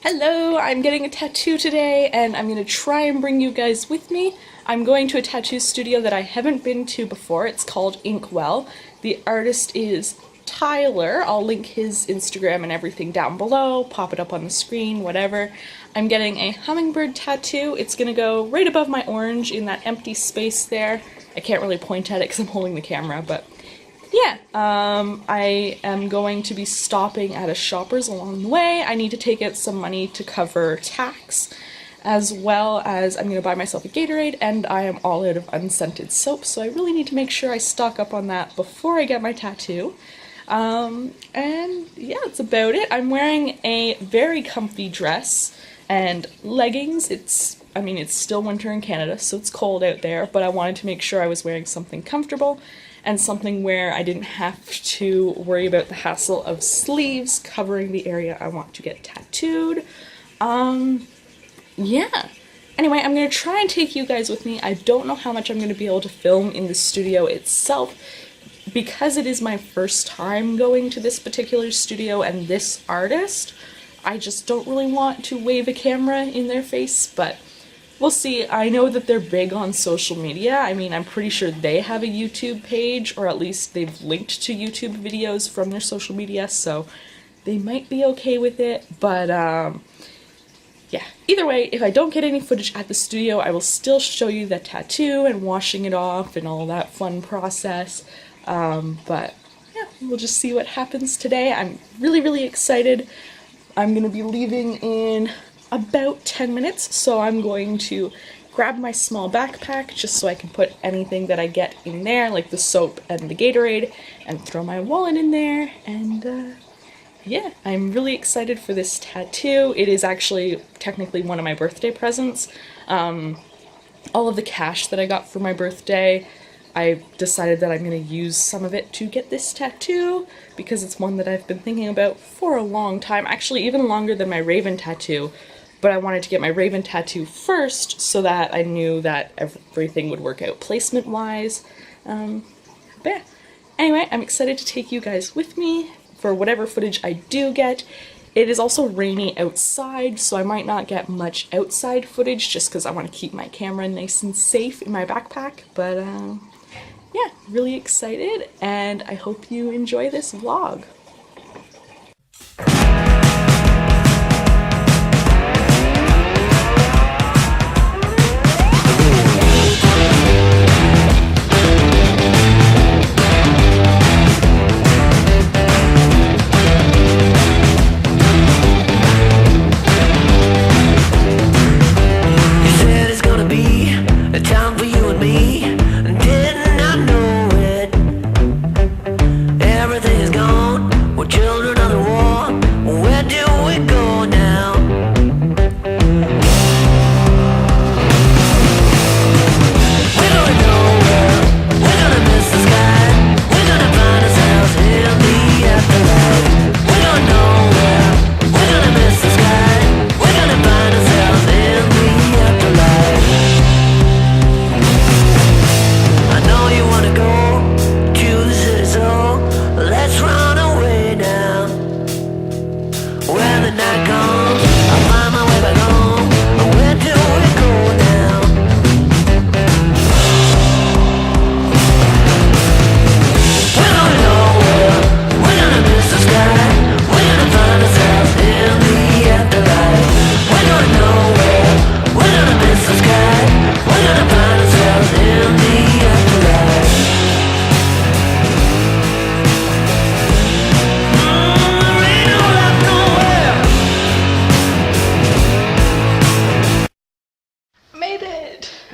Hello, I'm getting a tattoo today and I'm going to try and bring you guys with me. I'm going to a tattoo studio that I haven't been to before. It's called Inkwell. The artist is Tyler. I'll link his Instagram and everything down below, pop it up on the screen, whatever. I'm getting a hummingbird tattoo. It's going to go right above my orange in that empty space there. I can't really point at it because I'm holding the camera, but yeah, I am going to be stopping at a Shoppers along the way. I need to take out some money to cover tax, as well as I'm going to buy myself a Gatorade, and I am all out of unscented soap, so I really need to make sure I stock up on that before I get my tattoo. And yeah, that's about it. I'm wearing a very comfy dress and leggings. It's still winter in Canada, so it's cold out there, but I wanted to make sure I was wearing something comfortable and something where I didn't have to worry about the hassle of sleeves covering the area I want to get tattooed. Yeah. Anyway, I'm going to try and take you guys with me. I don't know how much I'm going to be able to film in the studio itself, because it is my first time going to this particular studio and this artist. I just don't really want to wave a camera in their face, but we'll see. I know that they're big on social media. I'm pretty sure they have a YouTube page, or at least they've linked to YouTube videos from their social media, so they might be okay with it, but yeah. Either way, if I don't get any footage at the studio, I will still show you the tattoo and washing it off and all that fun process, but yeah, we'll just see what happens today. I'm really excited. I'm gonna be leaving in about 10 minutes, so I'm going to grab my small backpack just so I can put anything that I get in there, like the soap and the Gatorade, and throw my wallet in there, and yeah, I'm really excited for this tattoo. It is actually technically one of my birthday presents. All of the cash that I got for my birthday, I decided that I'm going to use some of it to get this tattoo, because it's one that I've been thinking about for a long time, actually even longer than my Raven tattoo. But I wanted to get my Raven tattoo first so that I knew that everything would work out placement-wise. But yeah. Anyway, I'm excited to take you guys with me for whatever footage I do get. It is also rainy outside, so I might not get much outside footage just because I want to keep my camera nice and safe in my backpack. But yeah, really excited, and I hope you enjoy this vlog.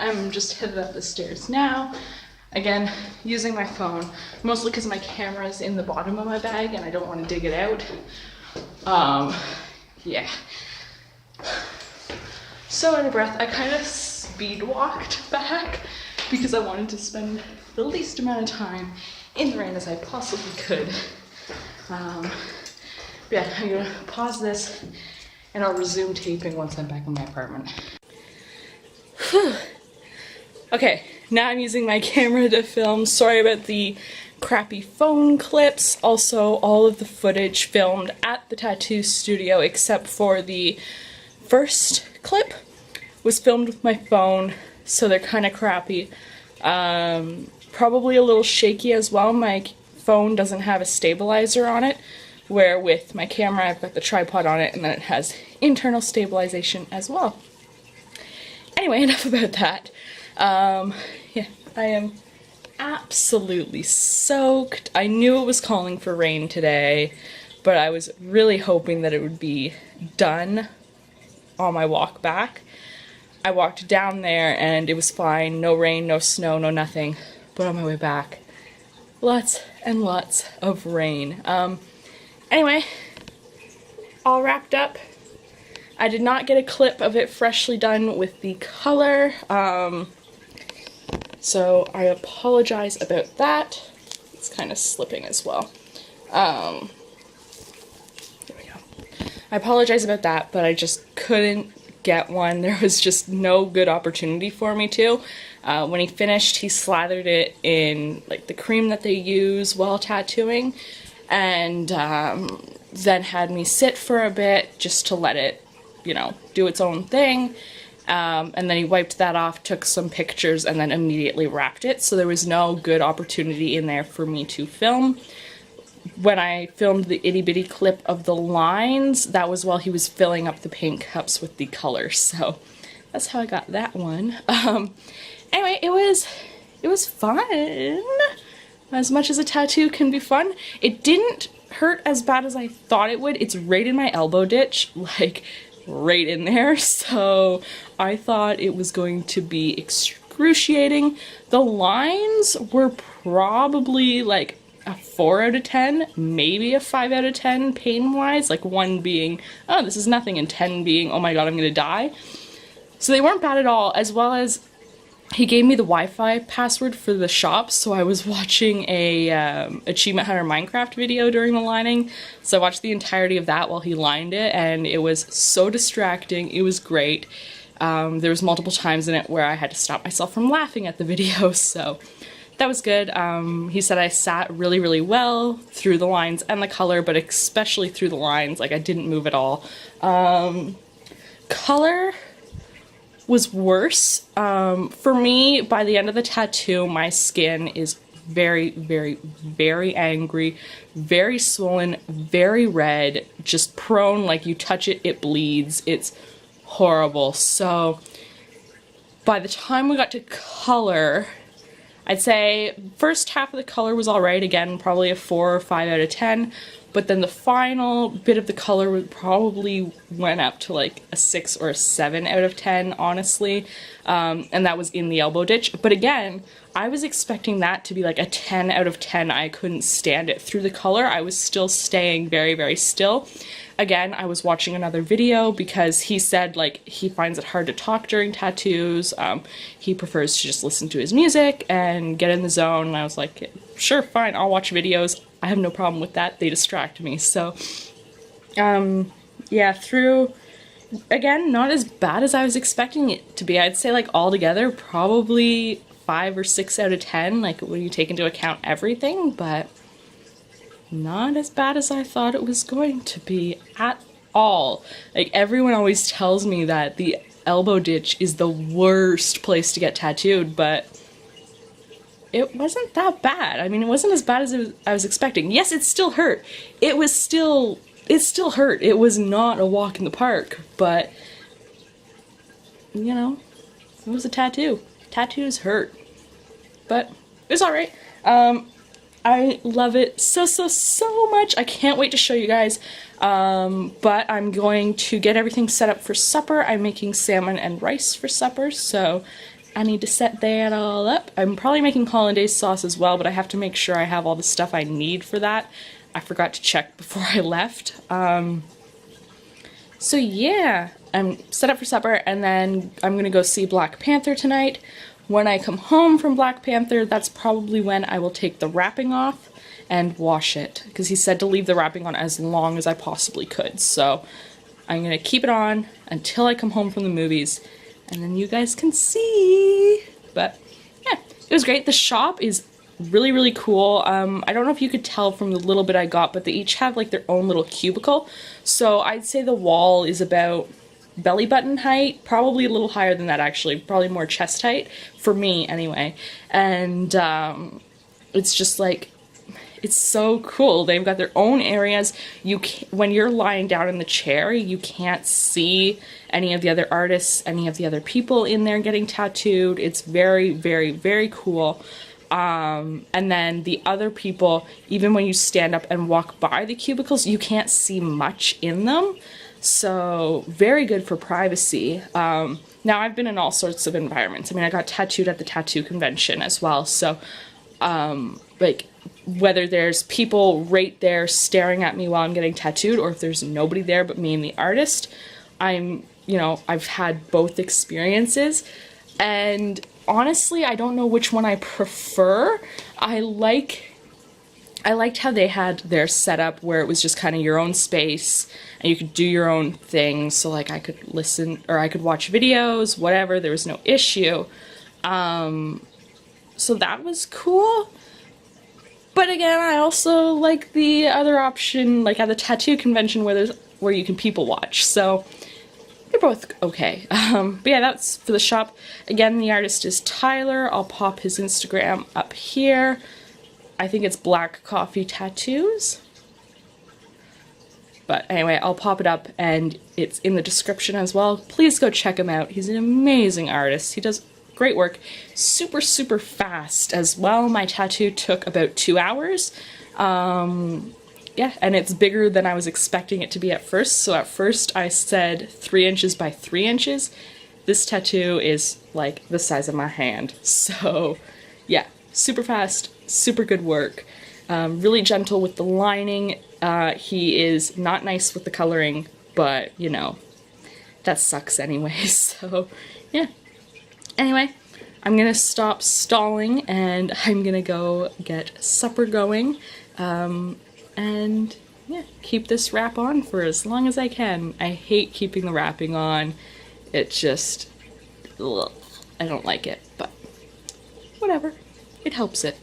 I'm just headed up the stairs now. Again, using my phone, mostly because my camera's in the bottom of my bag and I don't want to dig it out. Yeah. So out of breath, I kind of speed walked back because I wanted to spend the least amount of time in the rain as I possibly could. Yeah, I'm gonna pause this and I'll resume taping once I'm back in my apartment. Okay, now I'm using my camera to film. Sorry about the crappy phone clips. Also, all of the footage filmed at the tattoo studio except for the first clip was filmed with my phone, so they're kind of crappy. Probably a little shaky as well. My phone doesn't have a stabilizer on it, where with my camera I've got the tripod on it and then it has internal stabilization as well. Anyway, enough about that. Yeah, I am absolutely soaked. I knew it was calling for rain today, but I was really hoping that it would be done on my walk back. I walked down there and it was fine, no rain, no snow, no nothing, but on my way back, lots and lots of rain. Anyway, all wrapped up. I did not get a clip of it freshly done with the color, so I apologize about that. It's kind of slipping as well. There we go. I apologize about that, but I just couldn't get one. There was just no good opportunity for me to. When he finished, he slathered it in like the cream that they use while tattooing, and then had me sit for a bit just to let it, you know, do its own thing. And then he wiped that off, took some pictures, and then immediately wrapped it. So there was no good opportunity in there for me to film. When I filmed the itty bitty clip of the lines, that was while he was filling up the paint cups with the color. So that's how I got that one. Anyway, it was fun. As much as a tattoo can be fun. It didn't hurt as bad as I thought it would. It's right in my elbow ditch, like right in there. So I thought it was going to be excruciating. The lines were probably like a 4 out of 10, maybe a 5 out of 10 pain-wise, like 1 being, oh, this is nothing, and 10 being, oh my god, I'm gonna die. So they weren't bad at all, as well as he gave me the Wi-Fi password for the shop, so I was watching a Achievement Hunter Minecraft video during the lining, so I watched the entirety of that while he lined it, and it was so distracting. It was great. There was multiple times in it where I had to stop myself from laughing at the video, so that was good. He said I sat really, really well through the lines and the color, but especially through the lines. Like, I didn't move at all. Color was worse. For me, by the end of the tattoo, my skin is very, very, very angry, very swollen, very red, just prone, like you touch it, it bleeds. It's horrible. So by the time we got to color, I'd say first half of the color was alright, again, probably a 4 or 5 out of 10, but then the final bit of the color probably went up to like a 6 or a 7 out of 10, honestly, and that was in the elbow ditch. But again, I was expecting that to be like a 10 out of 10. I couldn't stand it. Through the color, I was still staying very, very still. Again, I was watching another video because he said, like, he finds it hard to talk during tattoos. He prefers to just listen to his music and get in the zone. And I was like, sure, fine, I'll watch videos. I have no problem with that. They distract me. So, yeah, through, again, not as bad as I was expecting it to be. I'd say, like, altogether, probably 5 or 6 out of 10, like, when you take into account everything, but not as bad as I thought it was going to be at all. Like, everyone always tells me that the elbow ditch is the worst place to get tattooed, but it wasn't that bad. I mean, it wasn't as bad as I was expecting. Yes, it still hurt. It still hurt. It was not a walk in the park, but, you know, it was a tattoo. Tattoos hurt. But it was alright. I love it so, so, so much. I can't wait to show you guys. But I'm going to get everything set up for supper. I'm making salmon and rice for supper, so I need to set that all up. I'm probably making hollandaise sauce as well, but I have to make sure I have all the stuff I need for that. I forgot to check before I left. So yeah, I'm set up for supper, and then I'm gonna go see Black Panther tonight. When I come home from Black Panther, that's probably when I will take the wrapping off and wash it, because he said to leave the wrapping on as long as I possibly could. So I'm gonna keep it on until I come home from the movies, and then you guys can see. But yeah, it was great. The shop is really, really cool. I don't know if you could tell from the little bit I got, but they each have like their own little cubicle. So I'd say the wall is about belly button height, probably a little higher than that actually, probably more chest height, for me anyway. And it's just like, it's so cool. They've got their own areas. When you're lying down in the chair, you can't see any of the other artists, any of the other people in there getting tattooed. It's very, very, very cool. And then the other people, even when you stand up and walk by the cubicles, you can't see much in them. So very good for privacy. Now I've been in all sorts of environments. I mean, I got tattooed at the tattoo convention as well. So like whether there's people right there staring at me while I'm getting tattooed, or if there's nobody there but me and the artist, I've had both experiences. And honestly, I don't know which one I prefer. I liked how they had their setup where it was just kind of your own space and you could do your own thing. So like I could listen or I could watch videos, whatever, there was no issue. So that was cool. But again, I also like the other option, like at the tattoo convention where you can people watch. So they're both okay. But yeah, that's for the shop. Again, the artist is Tyler. I'll pop his Instagram up here. I think it's Black Coffee Tattoos. But anyway, I'll pop it up and it's in the description as well. Please go check him out. He's an amazing artist. He does great work. Super, super fast as well. My tattoo took about 2 hours. Yeah, and it's bigger than I was expecting it to be at first. So at first I said 3 inches by 3 inches. This tattoo is like the size of my hand. So yeah, super fast, super good work. Really gentle with the lining. He is not nice with the coloring, but you know, that sucks anyway. So yeah. Anyway, I'm gonna stop stalling and I'm gonna go get supper going. And yeah, keep this wrap on for as long as I can. I hate keeping the wrapping on. It just, ugh, I don't like it, but whatever. It helps it.